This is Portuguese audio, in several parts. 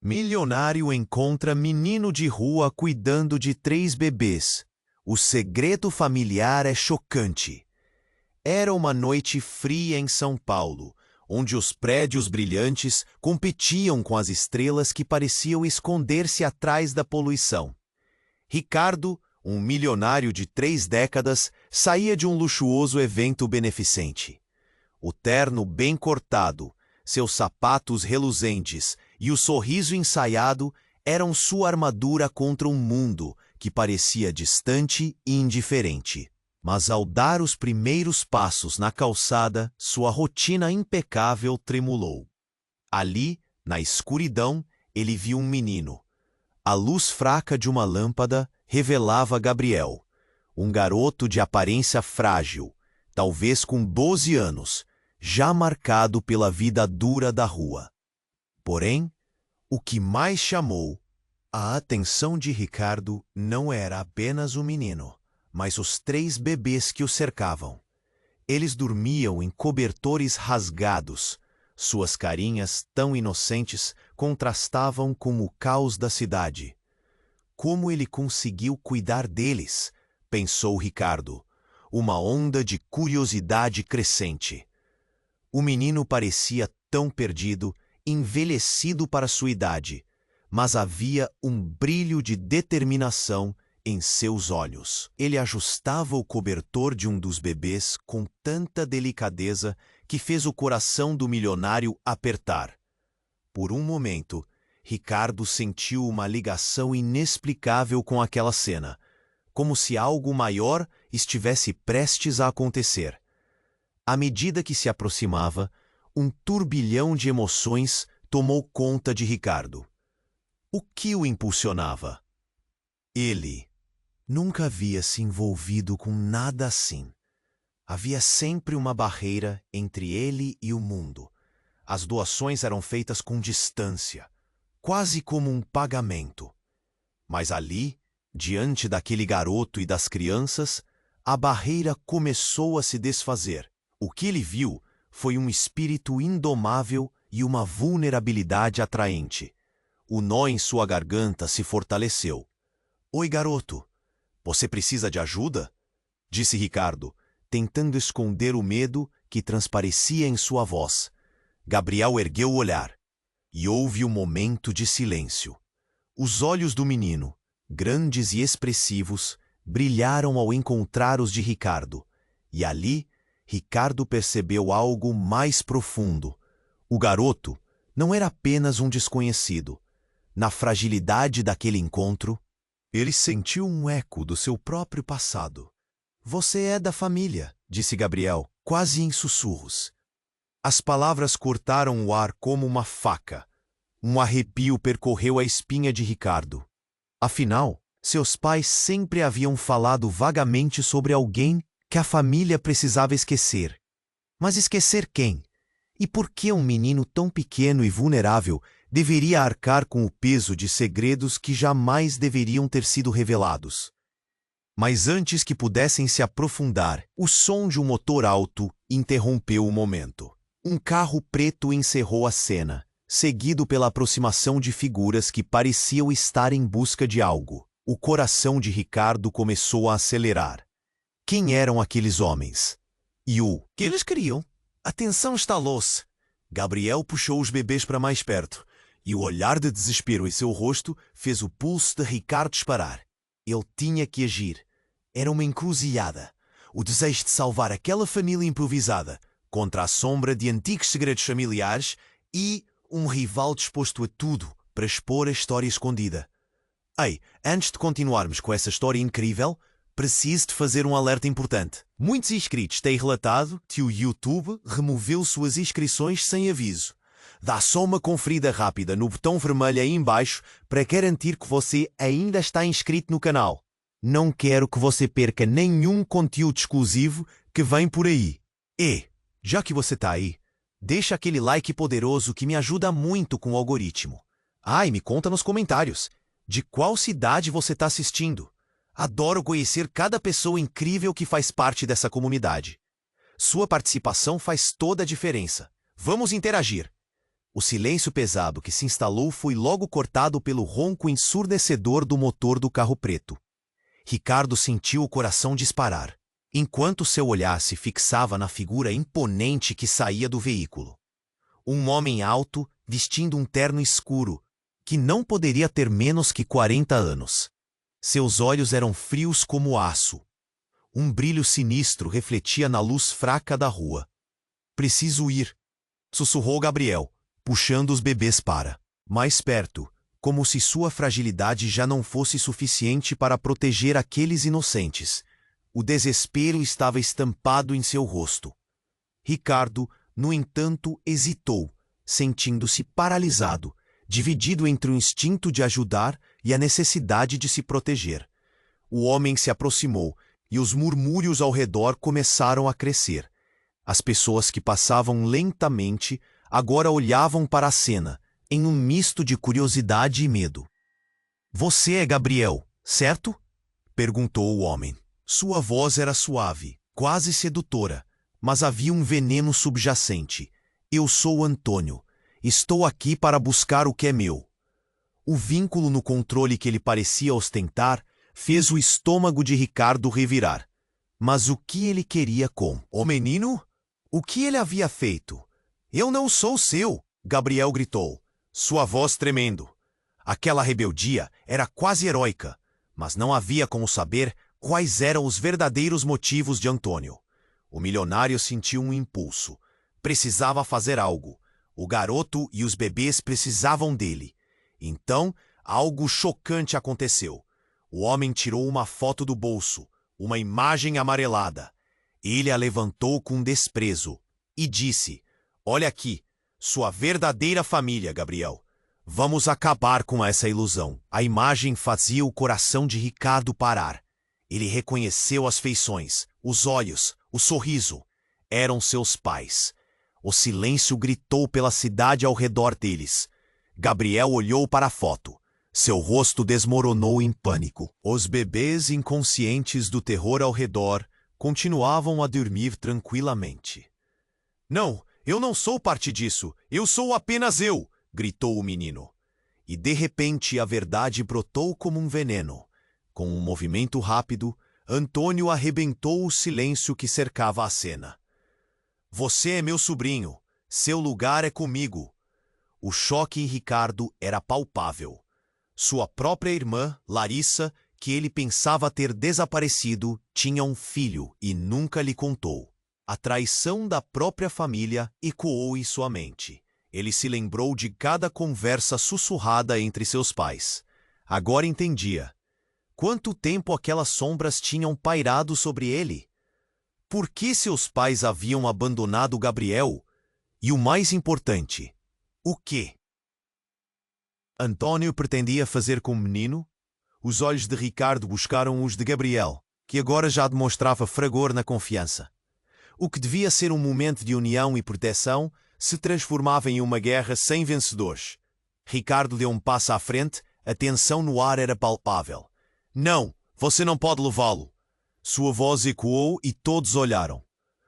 Milionário encontra menino de rua cuidando de 3 bebês. O segredo familiar é chocante. Era uma noite fria em São Paulo, onde os prédios brilhantes competiam com as estrelas que pareciam esconder-se atrás da poluição. Ricardo, um milionário de 3 décadas, saía de um luxuoso evento beneficente. O terno bem cortado, seus sapatos reluzentes e o sorriso ensaiado eram sua armadura contra um mundo que parecia distante e indiferente. Mas ao dar os primeiros passos na calçada, sua rotina impecável tremulou. Ali, na escuridão, ele viu um menino. A luz fraca de uma lâmpada revelava Gabriel, um garoto de aparência frágil, talvez com 12 anos, já marcado pela vida dura da rua. Porém, o que mais chamou a atenção de Ricardo não era apenas o menino, mas os 3 bebês que o cercavam. Eles dormiam em cobertores rasgados. Suas carinhas, tão inocentes, contrastavam com o caos da cidade. Como ele conseguiu cuidar deles? Pensou Ricardo, uma onda de curiosidade crescente. O menino parecia tão perdido, envelhecido para sua idade, mas havia um brilho de determinação em seus olhos. Ele ajustava o cobertor de um dos bebês com tanta delicadeza que fez o coração do milionário apertar. Por um momento, Ricardo sentiu uma ligação inexplicável com aquela cena, como se algo maior estivesse prestes a acontecer. À medida que se aproximava, um turbilhão de emoções tomou conta de Ricardo. O que o impulsionava? Ele nunca havia se envolvido com nada assim. Havia sempre uma barreira entre ele e o mundo. As doações eram feitas com distância, quase como um pagamento. Mas ali, diante daquele garoto e das crianças, a barreira começou a se desfazer. O que ele viu foi um espírito indomável e uma vulnerabilidade atraente. O nó em sua garganta se fortaleceu. "Oi, garoto. Você precisa de ajuda?" disse Ricardo, tentando esconder o medo que transparecia em sua voz. Gabriel ergueu o olhar, e houve um momento de silêncio. Os olhos do menino, grandes e expressivos, brilharam ao encontrar os de Ricardo, e ali Ricardo percebeu algo mais profundo. O garoto não era apenas um desconhecido. Na fragilidade daquele encontro, ele sentiu um eco do seu próprio passado. "Você é da família", disse Gabriel, quase em sussurros. As palavras cortaram o ar como uma faca. Um arrepio percorreu a espinha de Ricardo. Afinal, seus pais sempre haviam falado vagamente sobre alguém que a família precisava esquecer. Mas esquecer quem? E por que um menino tão pequeno e vulnerável deveria arcar com o peso de segredos que jamais deveriam ter sido revelados? Mas antes que pudessem se aprofundar, o som de um motor alto interrompeu o momento. Um carro preto encerrou a cena, seguido pela aproximação de figuras que pareciam estar em busca de algo. O coração de Ricardo começou a acelerar. Quem eram aqueles homens? E o que eles queriam? A tensão estalou-se. Gabriel puxou os bebês para mais perto, e o olhar de desespero em seu rosto fez o pulso de Ricardo disparar. Ele tinha que agir. Era uma encruzilhada. O desejo de salvar aquela família improvisada contra a sombra de antigos segredos familiares e um rival disposto a tudo para expor a história escondida. Ei, antes de continuarmos com essa história incrível, preciso de fazer um alerta importante. Muitos inscritos têm relatado que o YouTube removeu suas inscrições sem aviso. Dá só uma conferida rápida no botão vermelho aí embaixo para garantir que você ainda está inscrito no canal. Não quero que você perca nenhum conteúdo exclusivo que vem por aí. E, já que você está aí, deixa aquele like poderoso que me ajuda muito com o algoritmo. E me conta nos comentários de qual cidade você está assistindo. Adoro conhecer cada pessoa incrível que faz parte dessa comunidade. Sua participação faz toda a diferença. Vamos interagir. O silêncio pesado que se instalou foi logo cortado pelo ronco ensurdecedor do motor do carro preto. Ricardo sentiu o coração disparar, enquanto seu olhar se fixava na figura imponente que saía do veículo. Um homem alto, vestindo um terno escuro, que não poderia ter menos que 40 anos. Seus olhos eram frios como aço. Um brilho sinistro refletia na luz fraca da rua. "Preciso ir", sussurrou Gabriel, puxando os bebês para mais perto, como se sua fragilidade já não fosse suficiente para proteger aqueles inocentes. O desespero estava estampado em seu rosto. Ricardo, no entanto, hesitou, sentindo-se paralisado, dividido entre o instinto de ajudar e a necessidade de se proteger. O homem se aproximou e os murmúrios ao redor começaram a crescer. As pessoas que passavam lentamente agora olhavam para a cena, em um misto de curiosidade e medo. "Você é Gabriel, certo?" perguntou o homem. Sua voz era suave, quase sedutora, mas havia um veneno subjacente. "Eu sou Antônio. Estou aqui para buscar o que é meu." O vínculo no controle que ele parecia ostentar fez o estômago de Ricardo revirar. Mas o que ele queria com o menino? O que ele havia feito? "Eu não sou seu!" Gabriel gritou, sua voz tremendo. Aquela rebeldia era quase heróica, mas não havia como saber quais eram os verdadeiros motivos de Antônio. O milionário sentiu um impulso. Precisava fazer algo. O garoto e os bebês precisavam dele. Então, algo chocante aconteceu. O homem tirou uma foto do bolso, uma imagem amarelada. Ele a levantou com desprezo e disse: "Olha aqui, sua verdadeira família, Gabriel. Vamos acabar com essa ilusão." A imagem fazia o coração de Ricardo parar. Ele reconheceu as feições, os olhos, o sorriso. Eram seus pais. O silêncio gritou pela cidade ao redor deles. Gabriel olhou para a foto. Seu rosto desmoronou em pânico. Os bebês inconscientes do terror ao redor continuavam a dormir tranquilamente. "Não, eu não sou parte disso. Eu sou apenas eu!" gritou o menino. E de repente a verdade brotou como um veneno. Com um movimento rápido, Antônio arrebentou o silêncio que cercava a cena. "Você é meu sobrinho. Seu lugar é comigo." O choque em Ricardo era palpável. Sua própria irmã, Larissa, que ele pensava ter desaparecido, tinha um filho e nunca lhe contou. A traição da própria família ecoou em sua mente. Ele se lembrou de cada conversa sussurrada entre seus pais. Agora entendia. Quanto tempo aquelas sombras tinham pairado sobre ele? Por que seus pais haviam abandonado Gabriel? E o mais importante, o quê? Antônio pretendia fazer com o menino? Os olhos de Ricardo buscaram os de Gabriel, que agora já demonstrava fragor na confiança. O que devia ser um momento de união e proteção se transformava em uma guerra sem vencedores. Ricardo deu um passo à frente, a tensão no ar era palpável. "Não, você não pode levá-lo." Sua voz ecoou e todos olharam.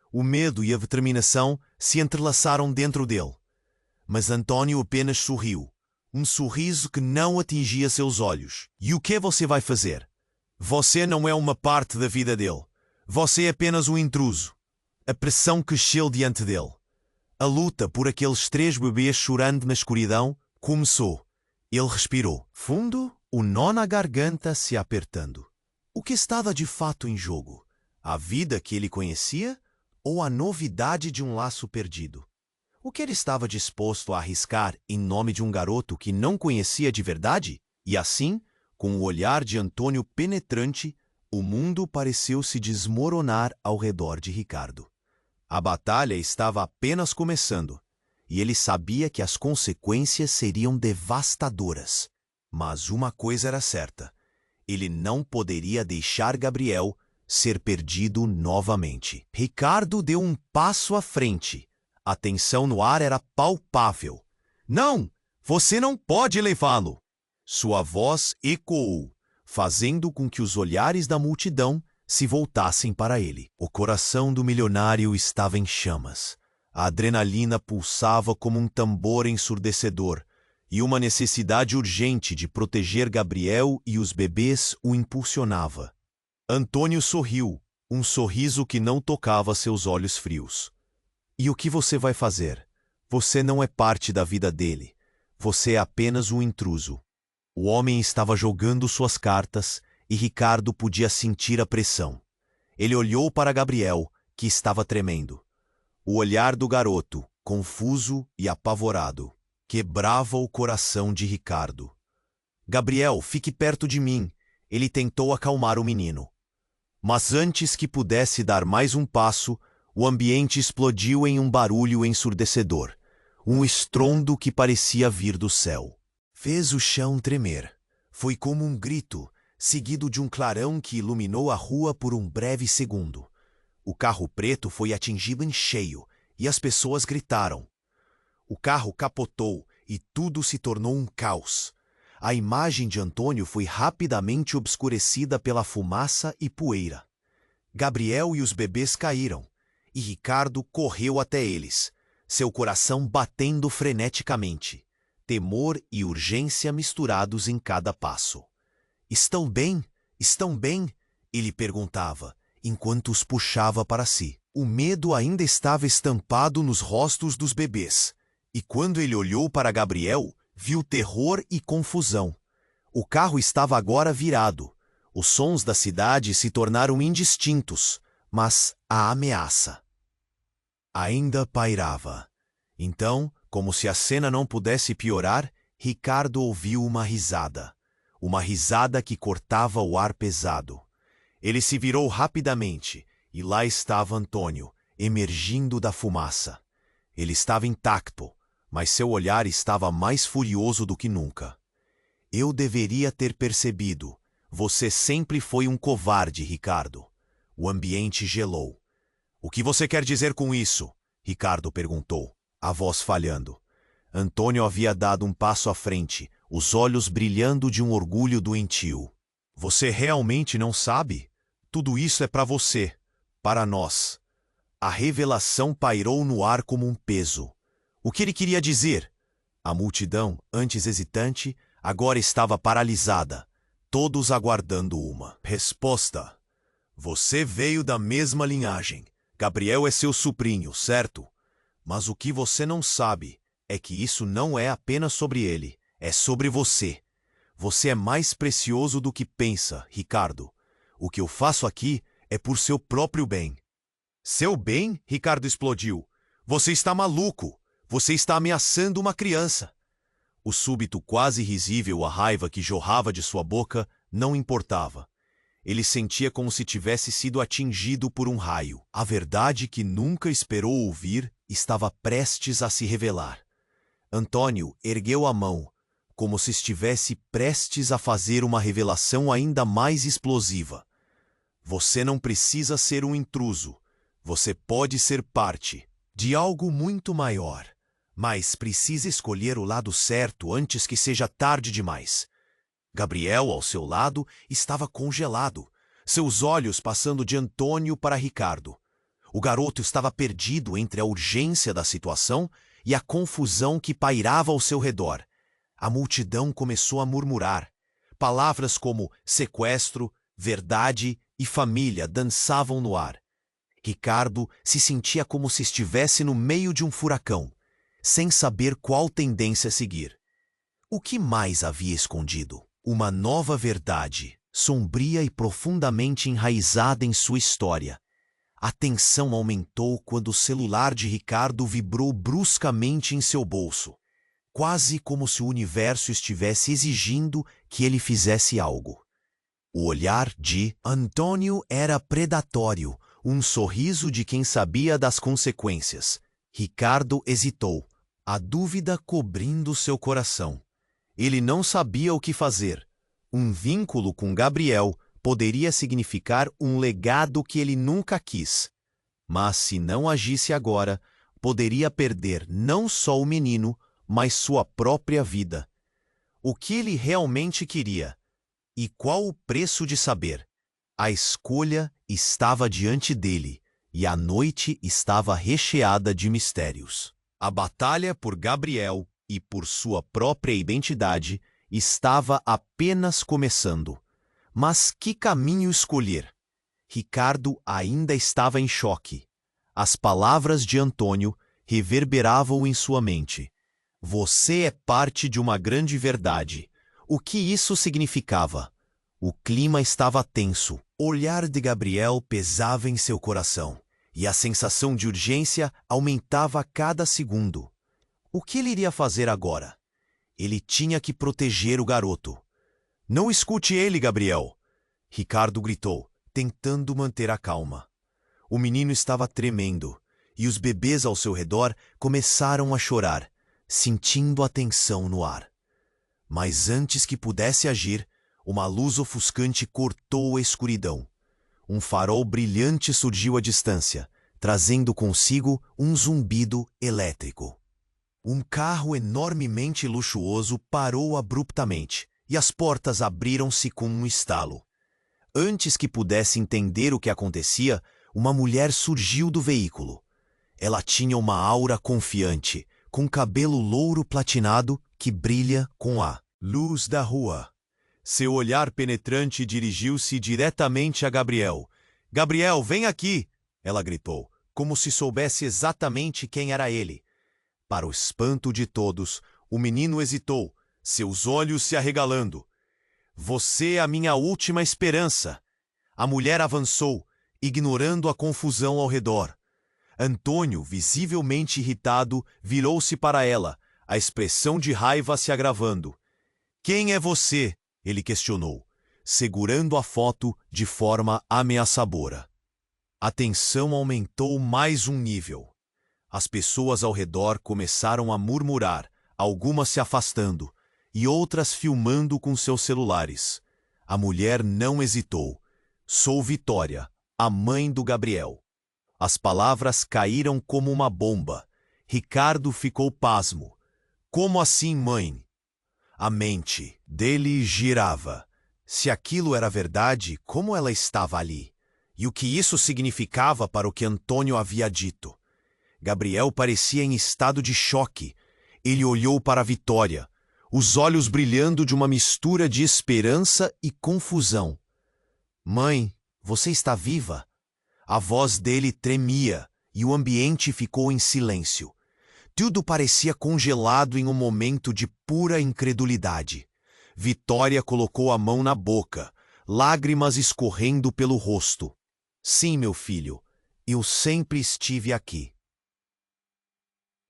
O medo e a determinação se entrelaçaram dentro dele. Mas Antônio apenas sorriu. Um sorriso que não atingia seus olhos. "E o que você vai fazer? Você não é uma parte da vida dele. Você é apenas um intruso." A pressão cresceu diante dele. A luta por aqueles 3 bebês chorando na escuridão começou. Ele respirou fundo, o nó na garganta se apertando. O que estava de fato em jogo? A vida que ele conhecia ou a novidade de um laço perdido? O que ele estava disposto a arriscar em nome de um garoto que não conhecia de verdade? E assim, com o olhar de Antônio penetrante, o mundo pareceu se desmoronar ao redor de Ricardo. A batalha estava apenas começando, e ele sabia que as consequências seriam devastadoras. Mas uma coisa era certa: ele não poderia deixar Gabriel ser perdido novamente. Ricardo deu um passo à frente. A tensão no ar era palpável. "Não! Você não pode levá-lo!" Sua voz ecoou, fazendo com que os olhares da multidão se voltassem para ele. O coração do milionário estava em chamas. A adrenalina pulsava como um tambor ensurdecedor, e uma necessidade urgente de proteger Gabriel e os bebês o impulsionava. Antônio sorriu, um sorriso que não tocava seus olhos frios. E o que você vai fazer? Você não é parte da vida dele. Você é apenas um intruso. O homem estava jogando suas cartas e Ricardo podia sentir a pressão. Ele olhou para Gabriel, que estava tremendo. O olhar do garoto, confuso e apavorado, quebrava o coração de Ricardo. Gabriel, fique perto de mim. Ele tentou acalmar o menino. Mas antes que pudesse dar mais um passo, o ambiente explodiu em um barulho ensurdecedor. Um estrondo que parecia vir do céu. Fez o chão tremer. Foi como um grito, seguido de um clarão que iluminou a rua por um breve segundo. O carro preto foi atingido em cheio, e as pessoas gritaram. O carro capotou e tudo se tornou um caos. A imagem de Antônio foi rapidamente obscurecida pela fumaça e poeira. Gabriel e os bebês caíram, e Ricardo correu até eles, seu coração batendo freneticamente, temor e urgência misturados em cada passo. Estão bem? Estão bem? Ele perguntava, enquanto os puxava para si. O medo ainda estava estampado nos rostos dos bebês, e quando ele olhou para Gabriel, viu terror e confusão. O carro estava agora virado. Os sons da cidade se tornaram indistintos, mas a ameaça ainda pairava. Então, como se a cena não pudesse piorar, Ricardo ouviu uma risada. Uma risada que cortava o ar pesado. Ele se virou rapidamente, e lá estava Antônio, emergindo da fumaça. Ele estava intacto, mas seu olhar estava mais furioso do que nunca. Eu deveria ter percebido. Você sempre foi um covarde, Ricardo. O ambiente gelou. O que você quer dizer com isso? Ricardo perguntou, a voz falhando. Antônio havia dado um passo à frente, os olhos brilhando de um orgulho doentio. Você realmente não sabe? Tudo isso é para você, para nós. A revelação pairou no ar como um peso. O que ele queria dizer? A multidão, antes hesitante, agora estava paralisada, todos aguardando uma resposta. Você veio da mesma linhagem. Gabriel é seu sobrinho, certo? Mas o que você não sabe é que isso não é apenas sobre ele, é sobre você. Você é mais precioso do que pensa, Ricardo. O que eu faço aqui é por seu próprio bem. Seu bem? Ricardo explodiu. Você está maluco. Você está ameaçando uma criança. O súbito quase risível, a raiva que jorrava de sua boca, não importava. Ele sentia como se tivesse sido atingido por um raio. A verdade que nunca esperou ouvir estava prestes a se revelar. Antônio ergueu a mão, como se estivesse prestes a fazer uma revelação ainda mais explosiva. Você não precisa ser um intruso. Você pode ser parte de algo muito maior. Mas precisa escolher o lado certo antes que seja tarde demais. Gabriel, ao seu lado, estava congelado, seus olhos passando de Antônio para Ricardo. O garoto estava perdido entre a urgência da situação e a confusão que pairava ao seu redor. A multidão começou a murmurar. Palavras como sequestro, verdade e família dançavam no ar. Ricardo se sentia como se estivesse no meio de um furacão, sem saber qual tendência seguir. O que mais havia escondido? Uma nova verdade, sombria e profundamente enraizada em sua história. A tensão aumentou quando o celular de Ricardo vibrou bruscamente em seu bolso, quase como se o universo estivesse exigindo que ele fizesse algo. O olhar de Antônio era predatório, um sorriso de quem sabia das consequências. Ricardo hesitou, a dúvida cobrindo seu coração. Ele não sabia o que fazer. Um vínculo com Gabriel poderia significar um legado que ele nunca quis. Mas se não agisse agora, poderia perder não só o menino, mas sua própria vida. O que ele realmente queria? E qual o preço de saber? A escolha estava diante dele, e a noite estava recheada de mistérios. A batalha por Gabriel e por sua própria identidade estava apenas começando. Mas que caminho escolher? Ricardo ainda estava em choque. As palavras de Antônio reverberavam em sua mente. Você é parte de uma grande verdade. O que isso significava? O clima estava tenso. O olhar de Gabriel pesava em seu coração, e a sensação de urgência aumentava a cada segundo. O que ele iria fazer agora? Ele tinha que proteger o garoto. Não escute ele, Gabriel! Ricardo gritou, tentando manter a calma. O menino estava tremendo, e os bebês ao seu redor começaram a chorar, sentindo a tensão no ar. Mas antes que pudesse agir, uma luz ofuscante cortou a escuridão. Um farol brilhante surgiu à distância, trazendo consigo um zumbido elétrico. Um carro enormemente luxuoso parou abruptamente, e as portas abriram-se com um estalo. Antes que pudesse entender o que acontecia, uma mulher surgiu do veículo. Ela tinha uma aura confiante, com cabelo louro platinado que brilha com a luz da rua. Seu olhar penetrante dirigiu-se diretamente a Gabriel. "Gabriel, vem aqui!" ela gritou, como se soubesse exatamente quem era ele. Para o espanto de todos, o menino hesitou, seus olhos se arregalando. "Você é a minha última esperança!" A mulher avançou, ignorando a confusão ao redor. Antônio, visivelmente irritado, virou-se para ela, a expressão de raiva se agravando. "Quem é você?" ele questionou, segurando a foto de forma ameaçadora. A tensão aumentou mais um nível. As pessoas ao redor começaram a murmurar, algumas se afastando, e outras filmando com seus celulares. A mulher não hesitou. "Sou Vitória, a mãe do Gabriel." As palavras caíram como uma bomba. Ricardo ficou pasmo. "Como assim, mãe?" A mente dele girava. Se aquilo era verdade, como ela estava ali? E o que isso significava para o que Antônio havia dito? Gabriel parecia em estado de choque. Ele olhou para Vitória, os olhos brilhando de uma mistura de esperança e confusão. "Mãe, você está viva?" A voz dele tremia e o ambiente ficou em silêncio. Tudo parecia congelado em um momento de pura incredulidade. Vitória colocou a mão na boca, lágrimas escorrendo pelo rosto. "Sim, meu filho, eu sempre estive aqui."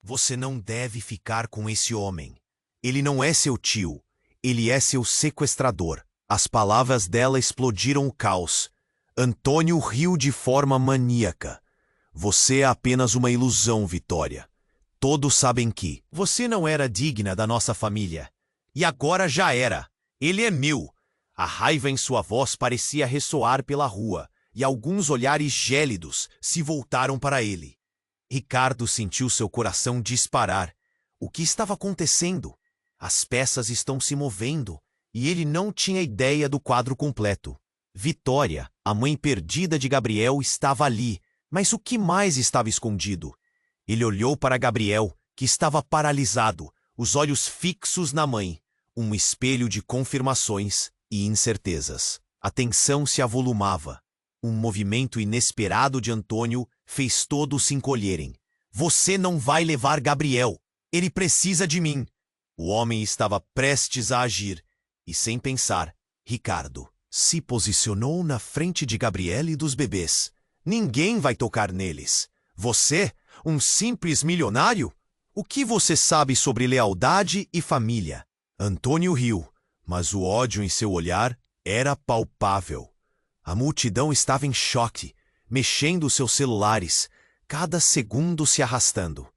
"Você não deve ficar com esse homem. Ele não é seu tio, ele é seu sequestrador." As palavras dela explodiram o caos. Antônio riu de forma maníaca. "Você é apenas uma ilusão, Vitória. Todos sabem que você não era digna da nossa família. E agora já era. Ele é meu." A raiva em sua voz parecia ressoar pela rua, e alguns olhares gélidos se voltaram para ele. Ricardo sentiu seu coração disparar. O que estava acontecendo? As peças estão se movendo, e ele não tinha ideia do quadro completo. Vitória, a mãe perdida de Gabriel, estava ali, mas o que mais estava escondido? Ele olhou para Gabriel, que estava paralisado, os olhos fixos na mãe, um espelho de confirmações e incertezas. A tensão se avolumava. Um movimento inesperado de Antônio fez todos se encolherem. "Você não vai levar Gabriel. Ele precisa de mim." O homem estava prestes a agir, e sem pensar, Ricardo se posicionou na frente de Gabriel e dos bebês. "Ninguém vai tocar neles. Você, um simples milionário? O que você sabe sobre lealdade e família?" Antônio riu, mas o ódio em seu olhar era palpável. A multidão estava em choque, mexendo seus celulares, cada segundo se arrastando.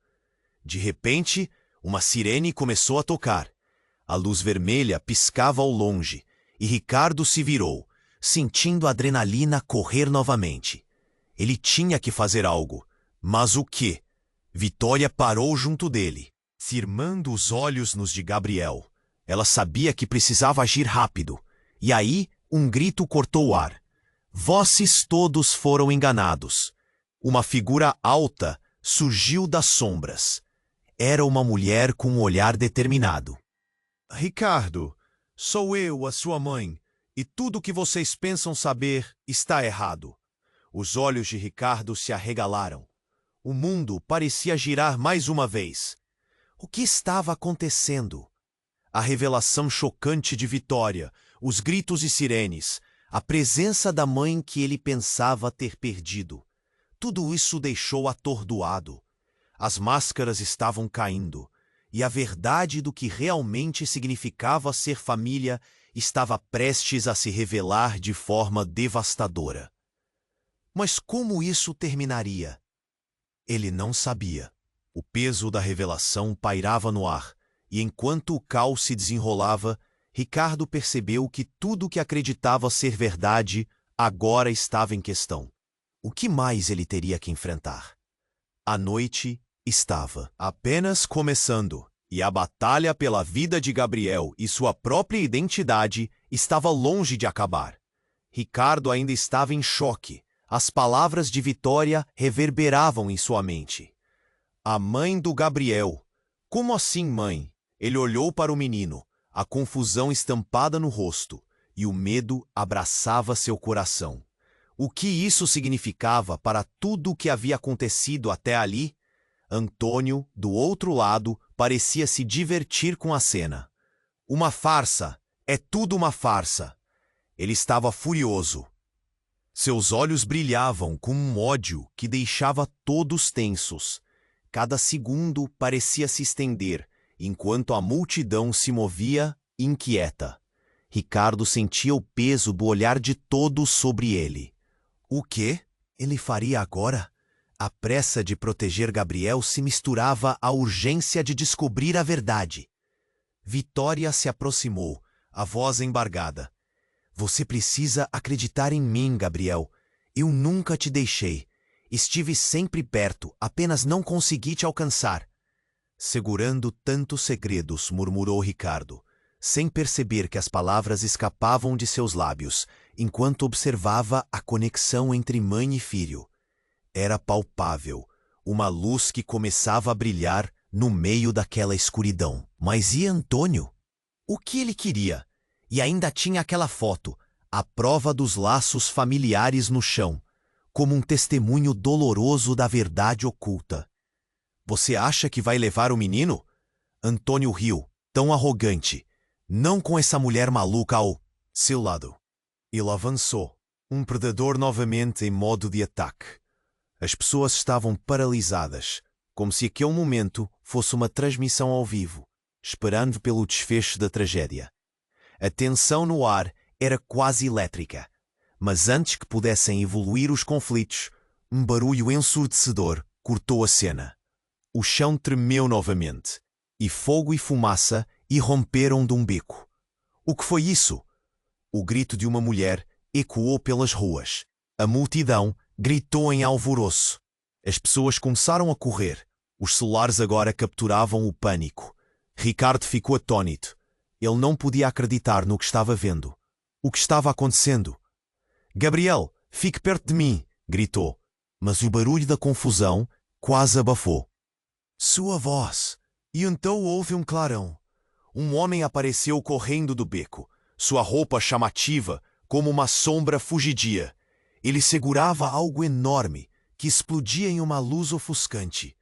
De repente, uma sirene começou a tocar. A luz vermelha piscava ao longe, e Ricardo se virou, sentindo a adrenalina correr novamente. Ele tinha que fazer algo. Mas o quê? Vitória parou junto dele, firmando os olhos nos de Gabriel. Ela sabia que precisava agir rápido. E aí, um grito cortou o ar. "Vocês todos foram enganados." Uma figura alta surgiu das sombras. Era uma mulher com um olhar determinado. Ricardo, sou eu, a sua mãe, e tudo o que vocês pensam saber está errado. Os olhos de Ricardo se arregalaram. O mundo parecia girar mais uma vez. O que estava acontecendo? A revelação chocante de Vitória, os gritos e sirenes, a presença da mãe que ele pensava ter perdido. Tudo isso o deixou atordoado. As máscaras estavam caindo, e a verdade do que realmente significava ser família estava prestes a se revelar de forma devastadora. Mas como isso terminaria? Ele não sabia. O peso da revelação pairava no ar, e enquanto o caos se desenrolava, Ricardo percebeu que tudo o que acreditava ser verdade agora estava em questão. O que mais ele teria que enfrentar? A noite estava apenas começando, e a batalha pela vida de Gabriel e sua própria identidade estava longe de acabar. Ricardo ainda estava em choque. As palavras de Vitória reverberavam em sua mente. A mãe do Gabriel. Como assim, mãe? Ele olhou para o menino, a confusão estampada no rosto, e o medo abraçava seu coração. O que isso significava para tudo o que havia acontecido até ali? Antônio, do outro lado, parecia se divertir com a cena. Uma farsa! É tudo uma farsa! Ele estava furioso. Seus olhos brilhavam com um ódio que deixava todos tensos. Cada segundo parecia se estender, enquanto a multidão se movia inquieta. Ricardo sentia o peso do olhar de todos sobre ele. O que ele faria agora? A pressa de proteger Gabriel se misturava à urgência de descobrir a verdade. Vitória se aproximou, a voz embargada. Você precisa acreditar em mim, Gabriel. Eu nunca te deixei. Estive sempre perto, apenas não consegui te alcançar. Segurando tantos segredos, murmurou Ricardo, sem perceber que as palavras escapavam de seus lábios, enquanto observava a conexão entre mãe e filho. Era palpável, uma luz que começava a brilhar no meio daquela escuridão. Mas e Antônio? O que ele queria? E ainda tinha aquela foto, a prova dos laços familiares no chão, como um testemunho doloroso da verdade oculta. Você acha que vai levar o menino? Antônio riu, tão arrogante, não com essa mulher maluca ao seu lado. Ele avançou, um predador novamente em modo de ataque. As pessoas estavam paralisadas, como se aquele momento fosse uma transmissão ao vivo, esperando pelo desfecho da tragédia. A tensão no ar era quase elétrica, mas antes que pudessem evoluir os conflitos, um barulho ensurdecedor cortou a cena. O chão tremeu novamente, e fogo e fumaça irromperam de um beco. O que foi isso? O grito de uma mulher ecoou pelas ruas. A multidão gritou em alvoroço. As pessoas começaram a correr. Os celulares agora capturavam o pânico. Ricardo ficou atônito. Ele não podia acreditar no que estava vendo. O que estava acontecendo? Gabriel, fique perto de mim, gritou. Mas o barulho da confusão quase abafou. Sua voz. E então houve um clarão. Um homem apareceu correndo do beco, sua roupa chamativa como uma sombra fugidia. Ele segurava algo enorme que explodia em uma luz ofuscante.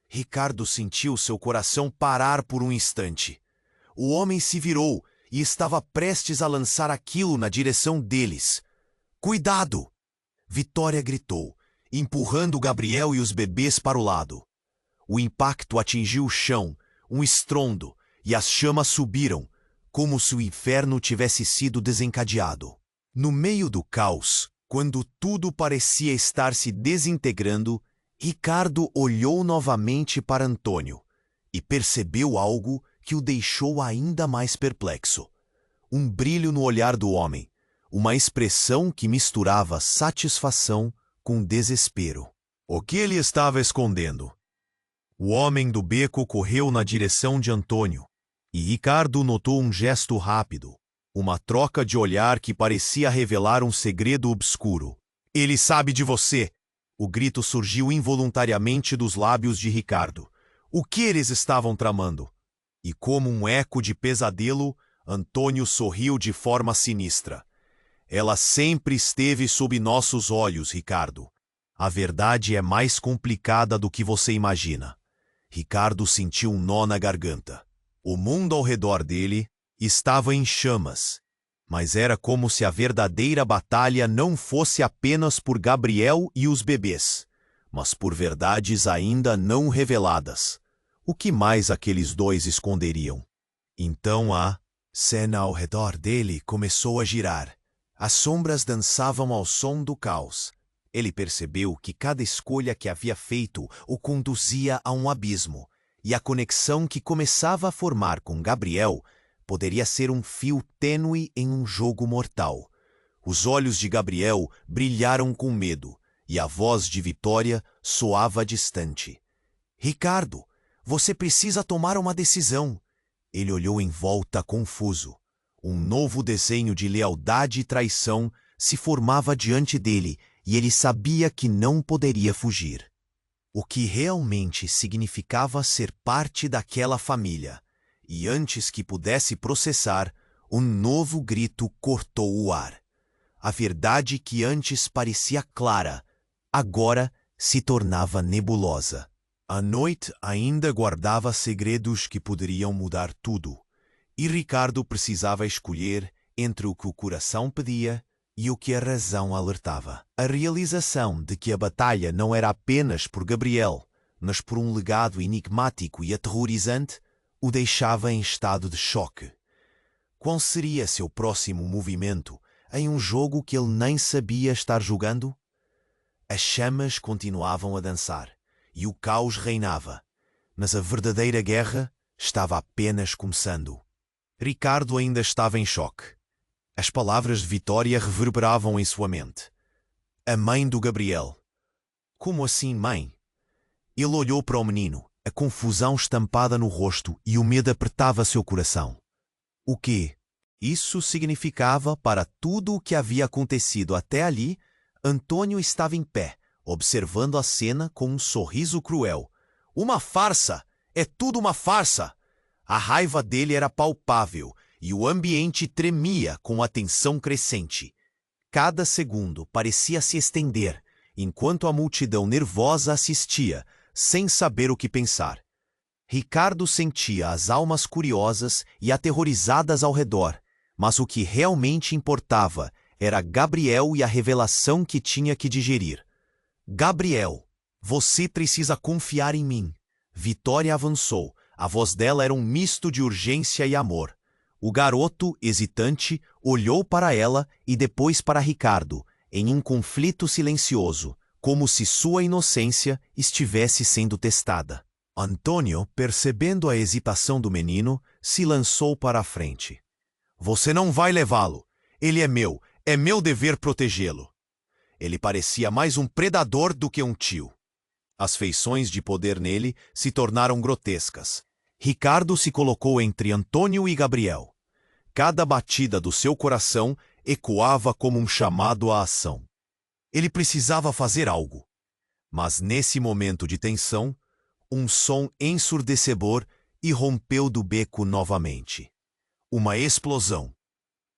Ricardo sentiu seu coração parar por um instante. O homem se virou e estava prestes a lançar aquilo na direção deles. Cuidado! Vitória gritou, empurrando Gabriel e os bebês para o lado. O impacto atingiu o chão, um estrondo, e as chamas subiram, como se o inferno tivesse sido desencadeado. No meio do caos, quando tudo parecia estar se desintegrando, Ricardo olhou novamente para Antônio e percebeu algo que o deixou ainda mais perplexo. Um brilho no olhar do homem, uma expressão que misturava satisfação com desespero. O que ele estava escondendo? O homem do beco correu na direção de Antônio, e Ricardo notou um gesto rápido, uma troca de olhar que parecia revelar um segredo obscuro. Ele sabe de você! O grito surgiu involuntariamente dos lábios de Ricardo. O que eles estavam tramando? E como um eco de pesadelo, Antônio sorriu de forma sinistra. Ela sempre esteve sob nossos olhos, Ricardo. A verdade é mais complicada do que você imagina. Ricardo sentiu um nó na garganta. O mundo ao redor dele estava em chamas, mas era como se a verdadeira batalha não fosse apenas por Gabriel e os bebês, mas por verdades ainda não reveladas. O que mais aqueles dois esconderiam? Então a cena ao redor dele começou a girar. As sombras dançavam ao som do caos. Ele percebeu que cada escolha que havia feito o conduzia a um abismo, e a conexão que começava a formar com Gabriel poderia ser um fio tênue em um jogo mortal. Os olhos de Gabriel brilharam com medo, e a voz de Vitória soava distante. Ricardo, você precisa tomar uma decisão. Ele olhou em volta confuso. Um novo desenho de lealdade e traição se formava diante dele, e ele sabia que não poderia fugir. O que realmente significava ser parte daquela família. E antes que pudesse processar, um novo grito cortou o ar. A verdade que antes parecia clara, agora se tornava nebulosa. A noite ainda guardava segredos que poderiam mudar tudo, e Ricardo precisava escolher entre o que o coração pedia e o que a razão alertava. A realização de que a batalha não era apenas por Gabriel, mas por um legado enigmático e aterrorizante, o deixava em estado de choque. Qual seria seu próximo movimento em um jogo que ele nem sabia estar jogando? As chamas continuavam a dançar e o caos reinava, mas a verdadeira guerra estava apenas começando. Ricardo ainda estava em choque. As palavras de Vitória reverberavam em sua mente. A mãe do Gabriel. Como assim, mãe? Ele olhou para o menino, a confusão estampada no rosto e o medo apertava seu coração. O quê? Isso significava, para tudo o que havia acontecido até ali, Antônio estava em pé, observando a cena com um sorriso cruel. Uma farsa! É tudo uma farsa! A raiva dele era palpável e o ambiente tremia com a tensão crescente. Cada segundo parecia se estender, enquanto a multidão nervosa assistia, sem saber o que pensar. Ricardo sentia as almas curiosas e aterrorizadas ao redor, mas o que realmente importava era Gabriel e a revelação que tinha que digerir. Gabriel, você precisa confiar em mim. Vitória avançou. A voz dela era um misto de urgência e amor. O garoto, hesitante, olhou para ela e depois para Ricardo, em um conflito silencioso, como se sua inocência estivesse sendo testada. Antônio, percebendo a hesitação do menino, se lançou para a frente. Você não vai levá-lo. Ele é meu dever protegê-lo. Ele parecia mais um predador do que um tio. As feições de poder nele se tornaram grotescas. Ricardo se colocou entre Antônio e Gabriel. Cada batida do seu coração ecoava como um chamado à ação. Ele precisava fazer algo. Mas nesse momento de tensão, um som ensurdecedor irrompeu do beco novamente. Uma explosão.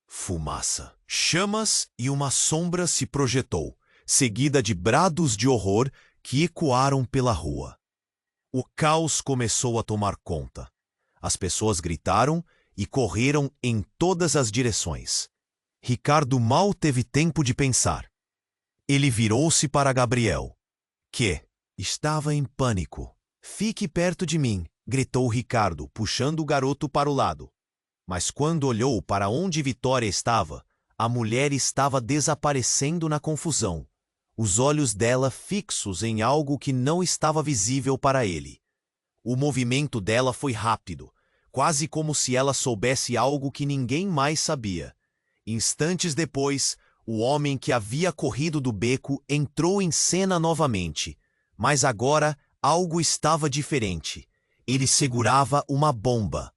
Fumaça, chamas e uma sombra se projetou, seguida de brados de horror que ecoaram pela rua. O caos começou a tomar conta. As pessoas gritaram e correram em todas as direções. Ricardo mal teve tempo de pensar. Ele virou-se para Gabriel, que estava em pânico. Fique perto de mim, gritou Ricardo, puxando o garoto para o lado. Mas quando olhou para onde Vitória estava, a mulher estava desaparecendo na confusão, os olhos dela fixos em algo que não estava visível para ele. O movimento dela foi rápido, quase como se ela soubesse algo que ninguém mais sabia. Instantes depois, o homem que havia corrido do beco entrou em cena novamente, mas agora algo estava diferente. Ele segurava uma bomba.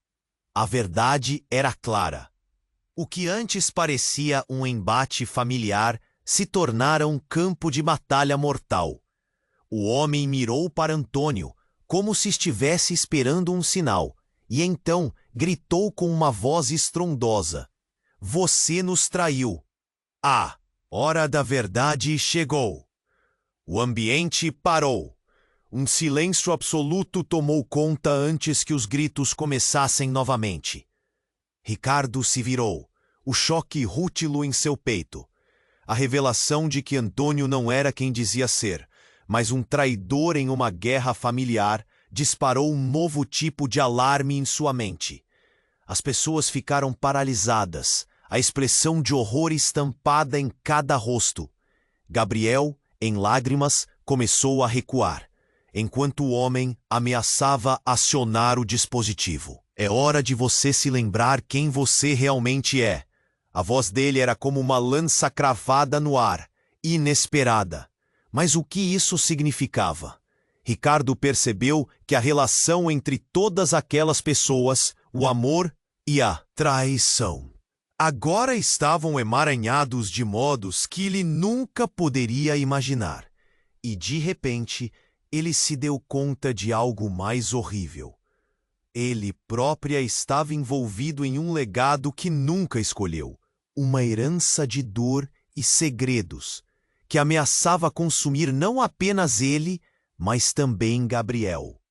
A verdade era clara. O que antes parecia um embate familiar se tornara um campo de batalha mortal. O homem mirou para Antônio, como se estivesse esperando um sinal, e então gritou com uma voz estrondosa: "Você nos traiu! A hora da verdade chegou!" O ambiente parou. Um silêncio absoluto tomou conta antes que os gritos começassem novamente. Ricardo se virou, o choque rútilo em seu peito. A revelação de que Antônio não era quem dizia ser, mas um traidor em uma guerra familiar, disparou um novo tipo de alarme em sua mente. As pessoas ficaram paralisadas, a expressão de horror estampada em cada rosto. Gabriel, em lágrimas, começou a recuar, enquanto o homem ameaçava acionar o dispositivo. "É hora de você se lembrar quem você realmente é." A voz dele era como uma lança cravada no ar, inesperada. Mas o que isso significava? Ricardo percebeu que a relação entre todas aquelas pessoas, o amor e a traição, agora estavam emaranhados de modos que ele nunca poderia imaginar. E, de repente, ele se deu conta de algo mais horrível. Ele própria estava envolvido em um legado que nunca escolheu, uma herança de dor e segredos, que ameaçava consumir não apenas ele, mas também Gabriel.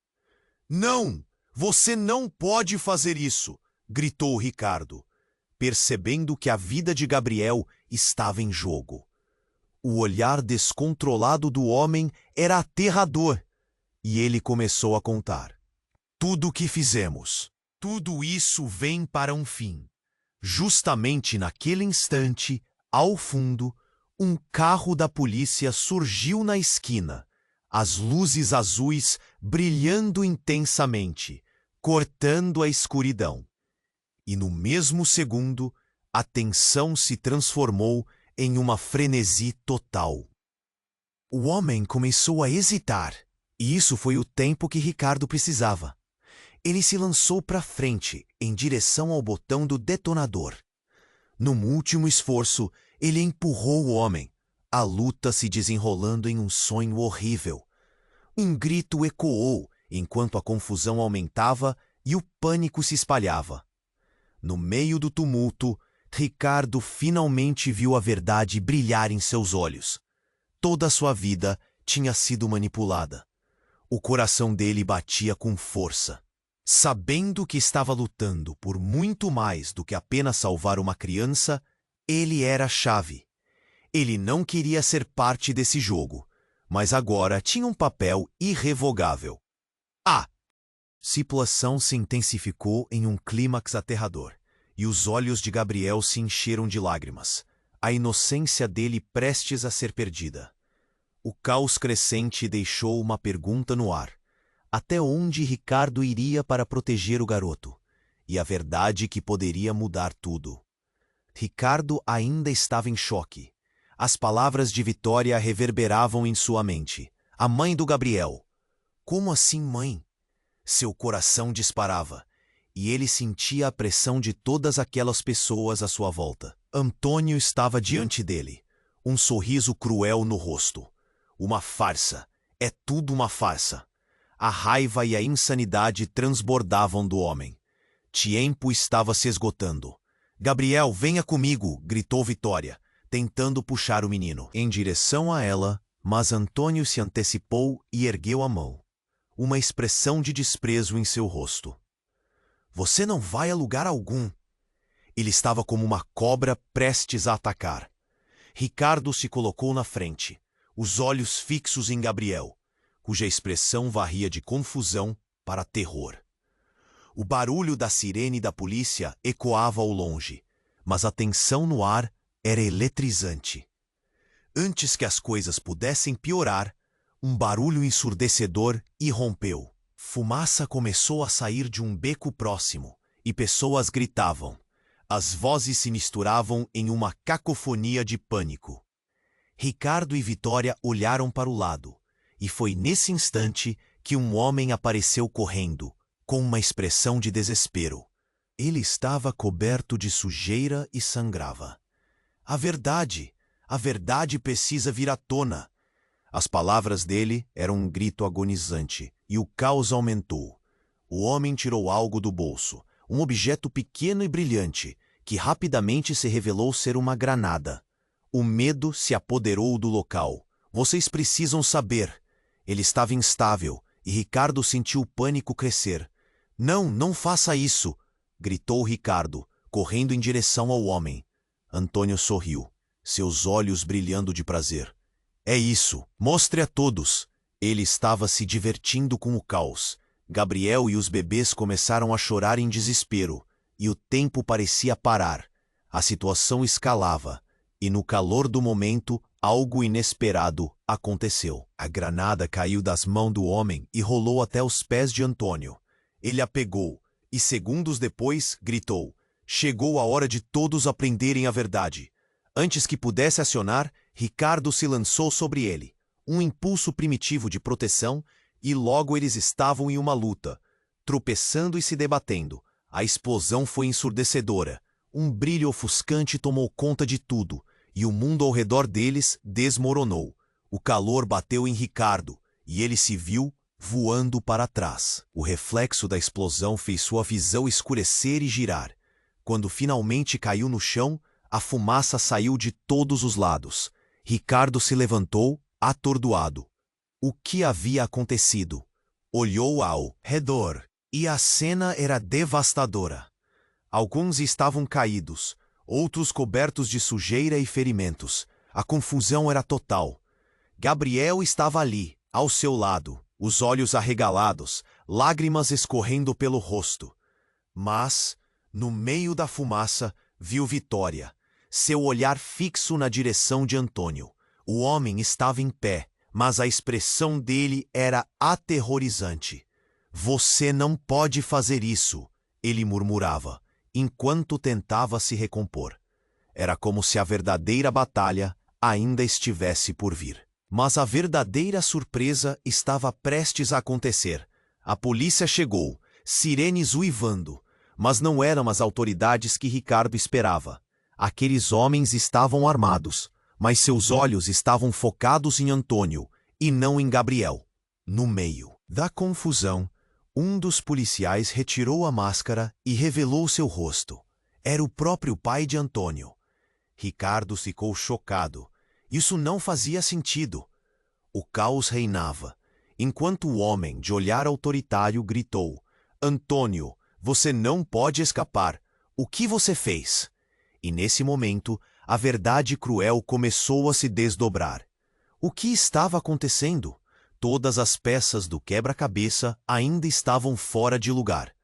"Não! Você não pode fazer isso!" gritou Ricardo, percebendo que a vida de Gabriel estava em jogo. O olhar descontrolado do homem era aterrador, e ele começou a contar. "Tudo o que fizemos, tudo isso vem para um fim." Justamente naquele instante, ao fundo, um carro da polícia surgiu na esquina, as luzes azuis brilhando intensamente, cortando a escuridão. E no mesmo segundo, a tensão se transformou em uma frenesi total. O homem começou a hesitar, e isso foi o tempo que Ricardo precisava. Ele se lançou para frente, em direção ao botão do detonador. Num último esforço, ele empurrou o homem, a luta se desenrolando em um sonho horrível. Um grito ecoou, enquanto a confusão aumentava e o pânico se espalhava. No meio do tumulto, Ricardo finalmente viu a verdade brilhar em seus olhos. Toda a sua vida tinha sido manipulada. O coração dele batia com força. Sabendo que estava lutando por muito mais do que apenas salvar uma criança, ele era a chave. Ele não queria ser parte desse jogo, mas agora tinha um papel irrevogável. A situação se intensificou em um clímax aterrador, e os olhos de Gabriel se encheram de lágrimas, a inocência dele prestes a ser perdida. O caos crescente deixou uma pergunta no ar. Até onde Ricardo iria para proteger o garoto? E a verdade que poderia mudar tudo. Ricardo ainda estava em choque. As palavras de Vitória reverberavam em sua mente. A mãe do Gabriel. Como assim, mãe? Seu coração disparava, e ele sentia a pressão de todas aquelas pessoas à sua volta. Antônio estava diante dele, um sorriso cruel no rosto. Uma farsa. É tudo uma farsa. A raiva e a insanidade transbordavam do homem. Tiempo estava se esgotando. "Gabriel, venha comigo!" gritou Vitória, tentando puxar o menino em direção a ela, mas Antônio se antecipou e ergueu a mão. Uma expressão de desprezo em seu rosto. "Você não vai a lugar algum." Ele estava como uma cobra prestes a atacar. Ricardo se colocou na frente, os olhos fixos em Gabriel, cuja expressão varria de confusão para terror. O barulho da sirene da polícia ecoava ao longe, mas a tensão no ar era eletrizante. Antes que as coisas pudessem piorar, um barulho ensurdecedor irrompeu. Fumaça começou a sair de um beco próximo, e pessoas gritavam. As vozes se misturavam em uma cacofonia de pânico. Ricardo e Vitória olharam para o lado, e foi nesse instante que um homem apareceu correndo, com uma expressão de desespero. Ele estava coberto de sujeira e sangrava. A verdade precisa vir à tona. As palavras dele eram um grito agonizante, e o caos aumentou. O homem tirou algo do bolso, um objeto pequeno e brilhante, que rapidamente se revelou ser uma granada. O medo se apoderou do local. Vocês precisam saber. Ele estava instável, e Ricardo sentiu o pânico crescer. Não, não faça isso! Gritou Ricardo, correndo em direção ao homem. Antônio sorriu, seus olhos brilhando de prazer. É isso, mostre a todos. Ele estava se divertindo com o caos. Gabriel e os bebês começaram a chorar em desespero, e o tempo parecia parar. A situação escalava, e no calor do momento, algo inesperado aconteceu. A granada caiu das mãos do homem e rolou até os pés de Antônio. Ele a pegou, e segundos depois gritou: chegou a hora de todos aprenderem a verdade. Antes que pudesse acionar, Ricardo se lançou sobre ele. Um impulso primitivo de proteção, e logo eles estavam em uma luta, tropeçando e se debatendo. A explosão foi ensurdecedora. Um brilho ofuscante tomou conta de tudo, e o mundo ao redor deles desmoronou. O calor bateu em Ricardo, e ele se viu voando para trás. O reflexo da explosão fez sua visão escurecer e girar. Quando finalmente caiu no chão, a fumaça saiu de todos os lados. Ricardo se levantou, atordoado. O que havia acontecido? Olhou ao redor, e a cena era devastadora. Alguns estavam caídos, outros cobertos de sujeira e ferimentos. A confusão era total. Gabriel estava ali, ao seu lado, os olhos arregalados, lágrimas escorrendo pelo rosto. Mas, no meio da fumaça, viu Vitória, seu olhar fixo na direção de Antônio. O homem estava em pé, mas a expressão dele era aterrorizante. Você não pode fazer isso, ele murmurava, enquanto tentava se recompor. Era como se a verdadeira batalha ainda estivesse por vir. Mas a verdadeira surpresa estava prestes a acontecer. A polícia chegou, sirenes uivando, mas não eram as autoridades que Ricardo esperava. Aqueles homens estavam armados, mas seus olhos estavam focados em Antônio e não em Gabriel. No meio da confusão, um dos policiais retirou a máscara e revelou seu rosto. Era o próprio pai de Antônio. Ricardo ficou chocado. Isso não fazia sentido. O caos reinava, enquanto o homem, de olhar autoritário, gritou: Antônio, você não pode escapar. O que você fez? E nesse momento, a verdade cruel começou a se desdobrar. O que estava acontecendo? Todas as peças do quebra-cabeça ainda estavam fora de lugar.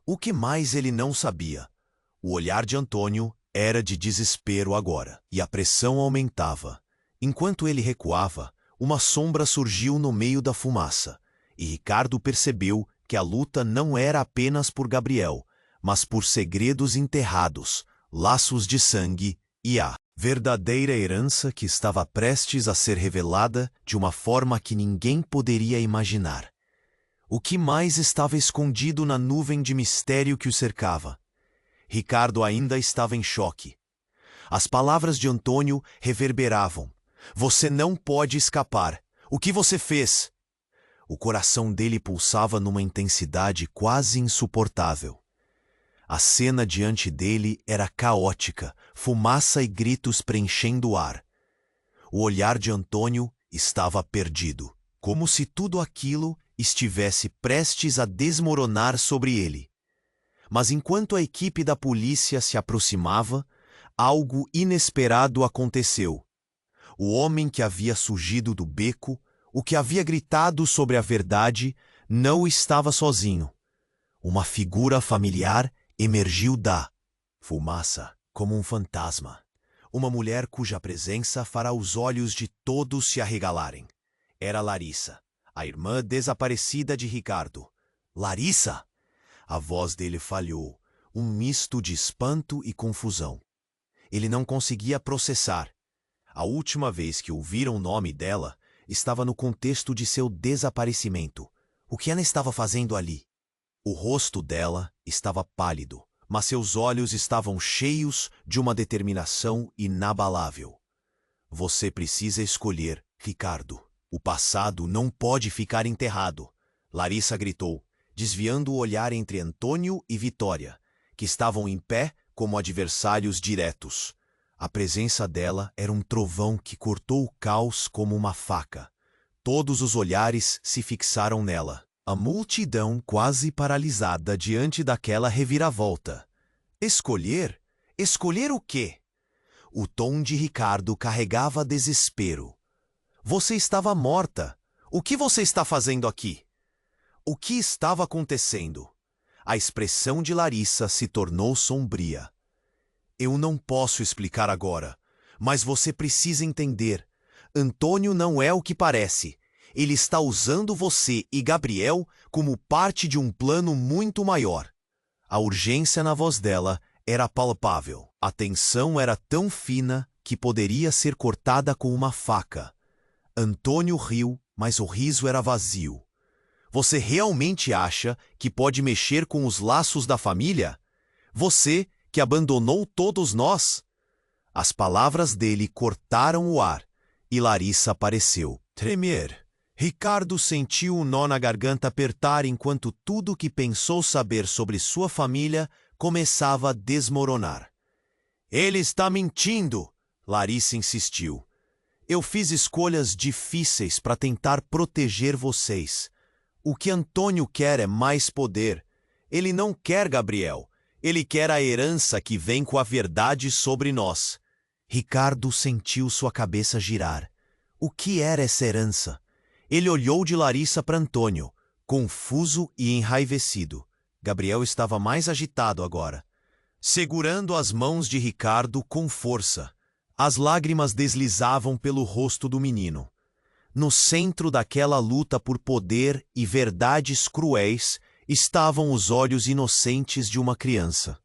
O que mais ele não sabia? O olhar de Antônio era de desespero agora, e a pressão aumentava. Enquanto ele recuava, uma sombra surgiu no meio da fumaça, e Ricardo percebeu que a luta não era apenas por Gabriel, mas por segredos enterrados, laços de sangue e a verdadeira herança que estava prestes a ser revelada de uma forma que ninguém poderia imaginar. O que mais estava escondido na nuvem de mistério que o cercava? Ricardo ainda estava em choque. As palavras de Antônio reverberavam. Você não pode escapar. O que você fez? O coração dele pulsava numa intensidade quase insuportável. A cena diante dele era caótica, fumaça e gritos preenchendo o ar. O olhar de Antônio estava perdido, como se tudo aquilo estivesse prestes a desmoronar sobre ele. Mas enquanto a equipe da polícia se aproximava, algo inesperado aconteceu. O homem que havia surgido do beco, o que havia gritado sobre a verdade, não estava sozinho. Uma figura familiar emergiu da fumaça como um fantasma. Uma mulher cuja presença fará os olhos de todos se arregalarem. Era Larissa, a irmã desaparecida de Ricardo. Larissa! A voz dele falhou, um misto de espanto e confusão. Ele não conseguia processar. A última vez que ouviram o nome dela estava no contexto de seu desaparecimento. O que ela estava fazendo ali? O rosto dela estava pálido, mas seus olhos estavam cheios de uma determinação inabalável. Você precisa escolher, Ricardo. O passado não pode ficar enterrado, Larissa gritou, desviando o olhar entre Antônio e Vitória, que estavam em pé como adversários diretos. A presença dela era um trovão que cortou o caos como uma faca. Todos os olhares se fixaram nela. A multidão quase paralisada diante daquela reviravolta. Escolher? Escolher o quê? O tom de Ricardo carregava desespero. Você estava morta. O que você está fazendo aqui? O que estava acontecendo? A expressão de Larissa se tornou sombria. Eu não posso explicar agora, mas você precisa entender. Antônio não é o que parece. Ele está usando você e Gabriel como parte de um plano muito maior. A urgência na voz dela era palpável. A tensão era tão fina que poderia ser cortada com uma faca. Antônio riu, mas o riso era vazio. Você realmente acha que pode mexer com os laços da família? Você que abandonou todos nós? As palavras dele cortaram o ar e Larissa pareceu tremer. Ricardo sentiu um nó na garganta apertar enquanto tudo que pensou saber sobre sua família começava a desmoronar. Ele está mentindo, Larissa insistiu. Eu fiz escolhas difíceis para tentar proteger vocês. O que Antônio quer é mais poder. Ele não quer Gabriel. Ele quer a herança que vem com a verdade sobre nós. Ricardo sentiu sua cabeça girar. O que era essa herança? Ele olhou de Larissa para Antônio, confuso e enraivecido. Gabriel estava mais agitado agora, segurando as mãos de Ricardo com força. As lágrimas deslizavam pelo rosto do menino. No centro daquela luta por poder e verdades cruéis estavam os olhos inocentes de uma criança.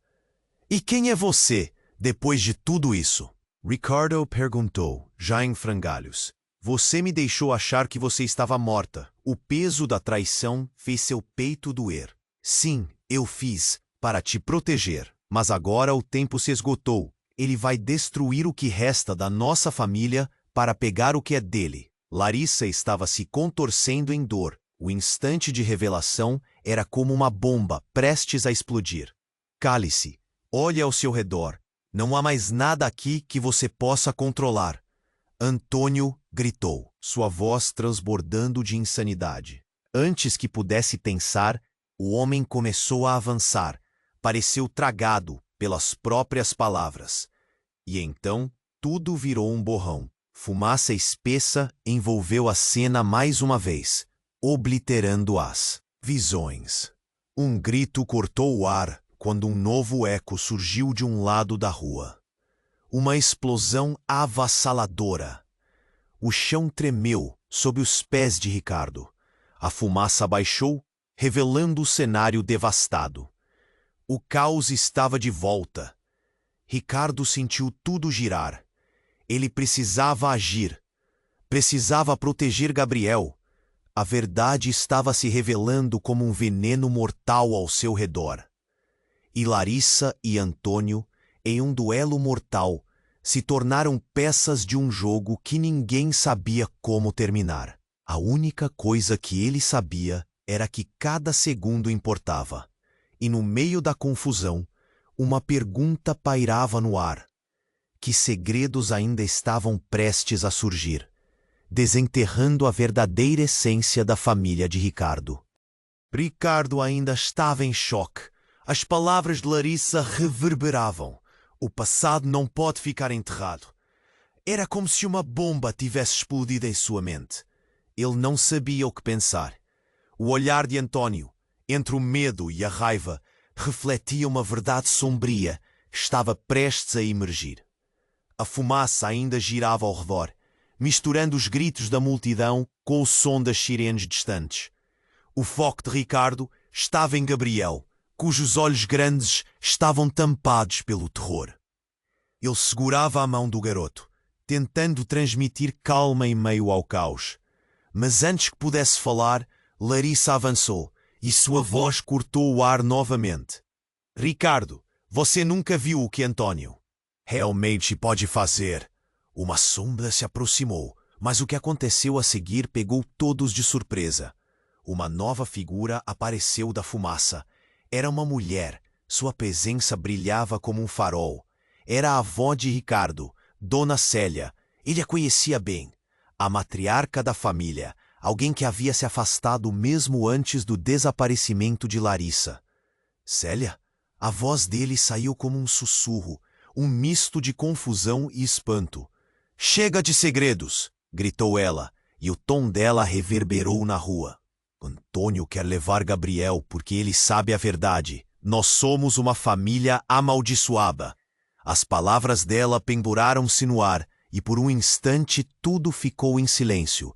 E quem é você, depois de tudo isso? Ricardo perguntou, já em frangalhos. Você me deixou achar que você estava morta. O peso da traição fez seu peito doer. Sim, eu fiz, para te proteger. Mas agora o tempo se esgotou. Ele vai destruir o que resta da nossa família para pegar o que é dele. Larissa estava se contorcendo em dor. O instante de revelação era como uma bomba prestes a explodir. Cale-se. Olhe ao seu redor. Não há mais nada aqui que você possa controlar. Antônio gritou, sua voz transbordando de insanidade. Antes que pudesse pensar, o homem começou a avançar. Pareceu tragado pelas próprias palavras. E então, tudo virou um borrão. Fumaça espessa envolveu a cena mais uma vez, obliterando as visões. Um grito cortou o ar quando um novo eco surgiu de um lado da rua. Uma explosão avassaladora. O chão tremeu sob os pés de Ricardo. A fumaça baixou, revelando o cenário devastado. O caos estava de volta. Ricardo sentiu tudo girar. Ele precisava agir. Precisava proteger Gabriel. A verdade estava se revelando como um veneno mortal ao seu redor. E Larissa e Antônio, em um duelo mortal, se tornaram peças de um jogo que ninguém sabia como terminar. A única coisa que ele sabia era que cada segundo importava. E no meio da confusão, uma pergunta pairava no ar. Que segredos ainda estavam prestes a surgir, desenterrando a verdadeira essência da família de Ricardo? Ricardo ainda estava em choque. As palavras de Larissa reverberavam. O passado não pode ficar enterrado. Era como se uma bomba tivesse explodido em sua mente. Ele não sabia o que pensar. O olhar de Antônio, entre o medo e a raiva, refletia uma verdade sombria. Estava prestes a emergir. A fumaça ainda girava ao redor, misturando os gritos da multidão com o som das sirenes distantes. O foco de Ricardo estava em Gabriel, cujos olhos grandes estavam tampados pelo terror. Ele segurava a mão do garoto, tentando transmitir calma em meio ao caos. Mas antes que pudesse falar, Larissa avançou e sua voz cortou o ar novamente. Ricardo, você nunca viu o que Antônio realmente pode fazer. Uma sombra se aproximou, Mas o que aconteceu a seguir pegou todos de surpresa. Uma nova figura apareceu da fumaça. Era uma mulher. Sua presença brilhava como um farol. Era a avó de Ricardo, Dona Célia. Ele a conhecia bem. A matriarca da família, alguém que havia se afastado mesmo antes do desaparecimento de Larissa. Célia? A voz dele saiu como um sussurro, um misto de confusão e espanto. "Chega de segredos!" gritou ela, e o tom dela reverberou na rua. "Antônio quer levar Gabriel porque ele sabe a verdade. Nós somos uma família amaldiçoada." As palavras dela penduraram-se no ar, e por um instante tudo ficou em silêncio.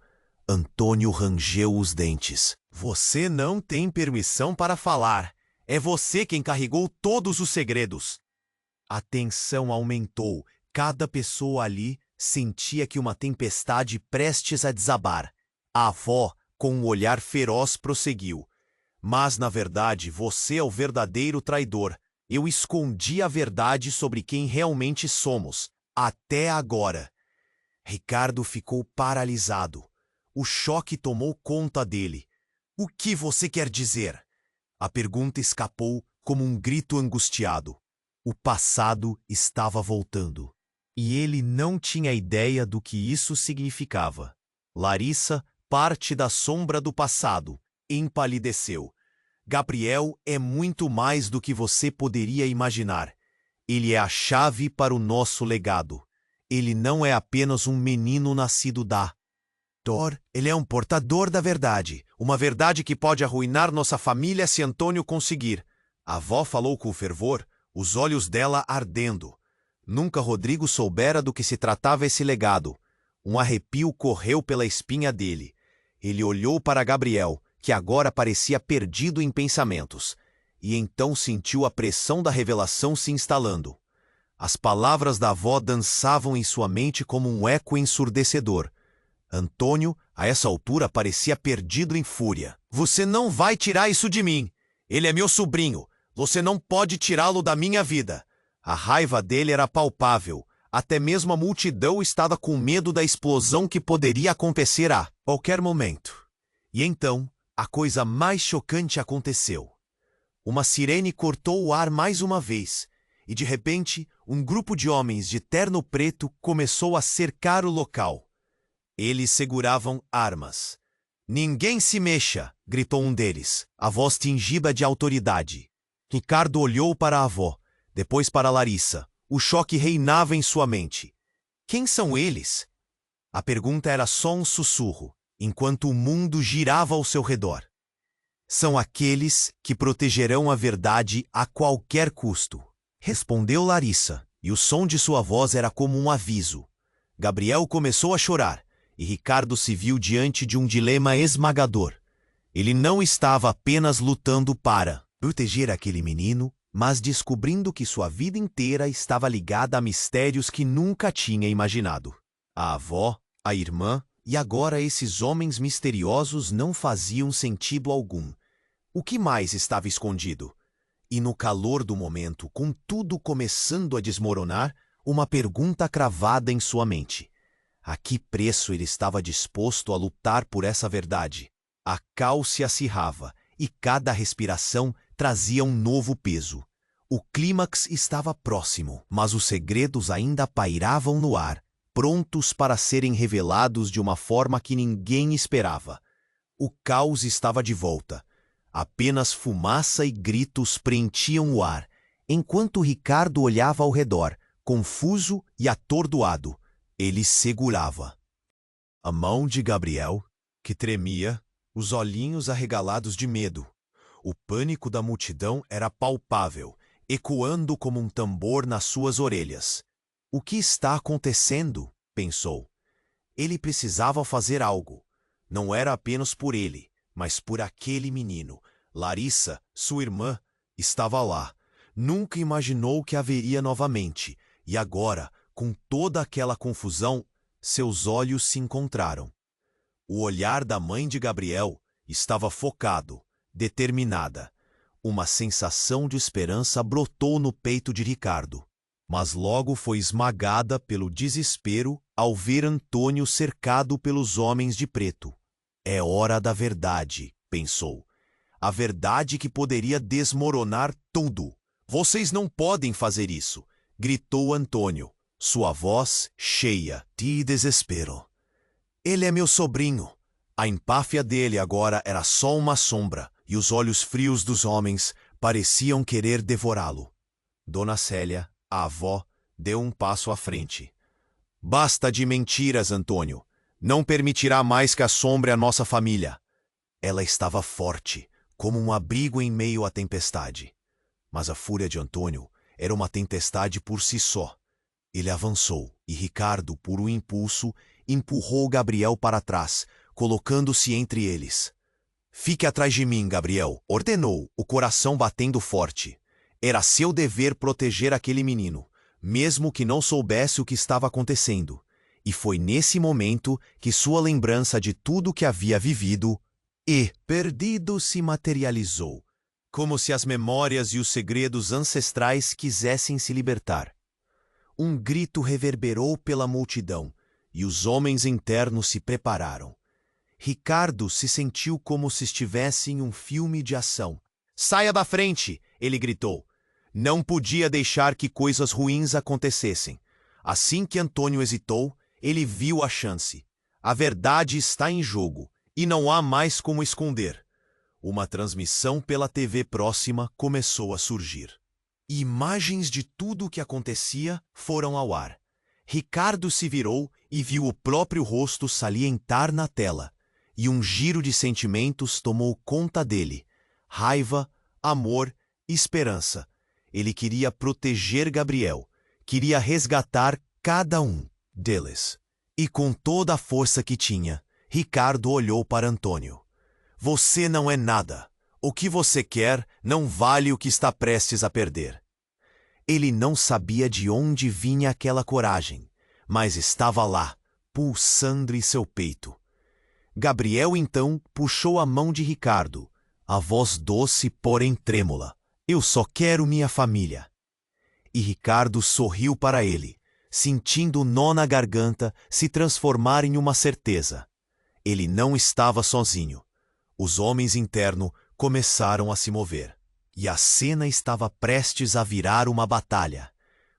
Antônio rangeu os dentes. "Você não tem permissão para falar. É você quem carregou todos os segredos." A tensão aumentou. Cada pessoa ali sentia que uma tempestade prestes a desabar. A avó, com um olhar feroz, prosseguiu. "Mas, na verdade, você é o verdadeiro traidor. Eu escondi a verdade sobre quem realmente somos. Até agora." Ricardo ficou paralisado. O choque tomou conta dele. "O que você quer dizer?" A pergunta escapou como um grito angustiado. O passado estava voltando. E ele não tinha ideia do que isso significava. Larissa, parte da sombra do passado, empalideceu. "Gabriel é muito mais do que você poderia imaginar. Ele é a chave para o nosso legado. Ele não é apenas um menino nascido da Thor, ele é um portador da verdade. Uma verdade que pode arruinar nossa família se Antônio conseguir." A avó falou com fervor, os olhos dela ardendo. Nunca Rodrigo soubera do que se tratava esse legado. Um arrepio correu pela espinha dele. Ele olhou para Gabriel, que agora parecia perdido em pensamentos, e então sentiu a pressão da revelação se instalando. As palavras da avó dançavam em sua mente como um eco ensurdecedor. Antônio, a essa altura, parecia perdido em fúria. "Você não vai tirar isso de mim! Ele é meu sobrinho! Você não pode tirá-lo da minha vida!" A raiva dele era palpável. Até mesmo a multidão estava com medo da explosão que poderia acontecer a qualquer momento. E então, a coisa mais chocante aconteceu. Uma sirene cortou o ar mais uma vez, e de repente, um grupo de homens de terno preto começou a cercar o local. Eles seguravam armas. "Ninguém se mexa!" gritou um deles, a voz tingida de autoridade. Ricardo olhou para a avó, depois para Larissa. O choque reinava em sua mente. Quem são eles? A pergunta era só um sussurro, enquanto o mundo girava ao seu redor. "São aqueles que protegerão a verdade a qualquer custo", respondeu Larissa, e o som de sua voz era como um aviso. Gabriel começou a chorar, e Ricardo se viu diante de um dilema esmagador. Ele não estava apenas lutando para proteger aquele menino, mas descobrindo que sua vida inteira estava ligada a mistérios que nunca tinha imaginado. A avó, a irmã e agora esses homens misteriosos não faziam sentido algum. O que mais estava escondido? E no calor do momento, com tudo começando a desmoronar, uma pergunta cravada em sua mente. A que preço ele estava disposto a lutar por essa verdade? A cal se acirrava, e cada respiração trazia um novo peso. O clímax estava próximo, mas os segredos ainda pairavam no ar, prontos para serem revelados de uma forma que ninguém esperava. O caos estava de volta. Apenas fumaça e gritos preenchiam o ar, enquanto Ricardo olhava ao redor, confuso e atordoado. Ele segurava a mão de Gabriel, que tremia, os olhinhos arregalados de medo. O pânico da multidão era palpável, ecoando como um tambor nas suas orelhas. "O que está acontecendo?" pensou. Ele precisava fazer algo. Não era apenas por ele, mas por aquele menino. Larissa, sua irmã, estava lá. Nunca imaginou que haveria novamente, e agora, com toda aquela confusão, seus olhos se encontraram. O olhar da mãe de Gabriel estava focado, determinada. Uma sensação de esperança brotou no peito de Ricardo, mas logo foi esmagada pelo desespero ao ver Antônio cercado pelos homens de preto. É hora da verdade, pensou. A verdade que poderia desmoronar tudo. Vocês não podem fazer isso, gritou Antônio, sua voz cheia de desespero. Ele é meu sobrinho. A empáfia dele agora era só uma sombra, e os olhos frios dos homens pareciam querer devorá-lo. Dona Célia, a avó, deu um passo à frente. Basta de mentiras, Antônio. Não permitirá mais que assombre a nossa família. Ela estava forte, como um abrigo em meio à tempestade. Mas a fúria de Antônio era uma tempestade por si só. Ele avançou, e Ricardo, por um impulso, empurrou Gabriel para trás, colocando-se entre eles. Fique atrás de mim, Gabriel, ordenou, o coração batendo forte. Era seu dever proteger aquele menino, mesmo que não soubesse o que estava acontecendo. E foi nesse momento que sua lembrança de tudo que havia vivido e perdido se materializou, como se as memórias e os segredos ancestrais quisessem se libertar. Um grito reverberou pela multidão, e os homens internos se prepararam. Ricardo se sentiu como se estivesse em um filme de ação. Saia da frente! Ele gritou. Não podia deixar que coisas ruins acontecessem. Assim que Antônio hesitou, ele viu a chance. A verdade está em jogo, e não há mais como esconder. Uma transmissão pela TV próxima começou a surgir. Imagens de tudo o que acontecia foram ao ar. Ricardo se virou e viu o próprio rosto salientar na tela. E um giro de sentimentos tomou conta dele. Raiva, amor, esperança. Ele queria proteger Gabriel. Queria resgatar cada um deles. E com toda a força que tinha, Ricardo olhou para Antônio. Você não é nada. O que você quer não vale o que está prestes a perder. Ele não sabia de onde vinha aquela coragem, mas estava lá, pulsando em seu peito. Gabriel então puxou a mão de Ricardo, a voz doce porém trêmula. Eu só quero minha família. E Ricardo sorriu para ele, sentindo o nó na garganta se transformar em uma certeza. Ele não estava sozinho. Os homens internos começaram a se mover, e a cena estava prestes a virar uma batalha.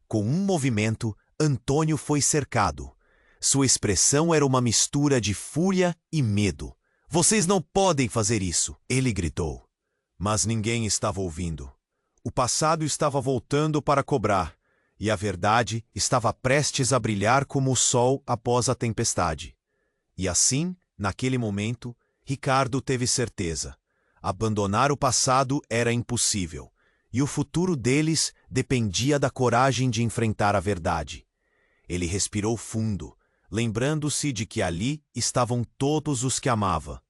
Com um movimento, Antônio foi cercado. Sua expressão era uma mistura de fúria e medo. Vocês não podem fazer isso, ele gritou. Mas ninguém estava ouvindo. O passado estava voltando para cobrar, e a verdade estava prestes a brilhar como o sol após a tempestade. E assim, naquele momento, Ricardo teve certeza. Abandonar o passado era impossível, e o futuro deles dependia da coragem de enfrentar a verdade. Ele respirou fundo, lembrando-se de que ali estavam todos os que amava.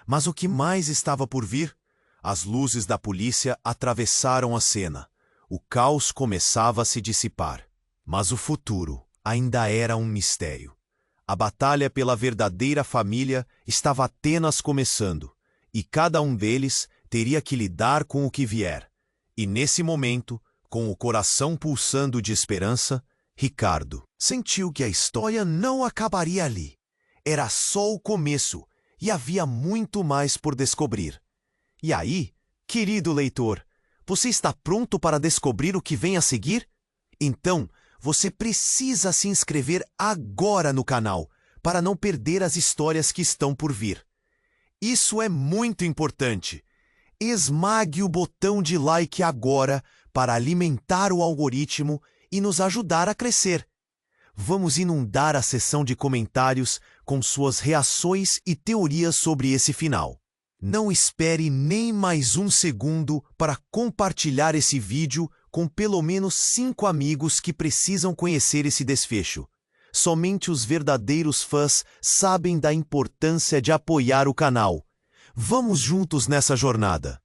Mas o que mais estava por vir? As luzes da polícia atravessaram a cena. O caos começava a se dissipar. Mas o futuro ainda era um mistério. A batalha pela verdadeira família estava apenas começando, e cada um deles teria que lidar com o que vier. E nesse momento, com o coração pulsando de esperança, Ricardo sentiu que a história não acabaria ali. Era só o começo, e havia muito mais por descobrir. E aí, querido leitor, você está pronto para descobrir o que vem a seguir? Então, você precisa se inscrever agora no canal, para não perder as histórias que estão por vir. Isso é muito importante. Esmague o botão de like agora para alimentar o algoritmo e nos ajudar a crescer. Vamos inundar a seção de comentários com suas reações e teorias sobre esse final. Não espere nem mais um segundo para compartilhar esse vídeo com pelo menos 5 amigos que precisam conhecer esse desfecho. Somente os verdadeiros fãs sabem da importância de apoiar o canal. Vamos juntos nessa jornada.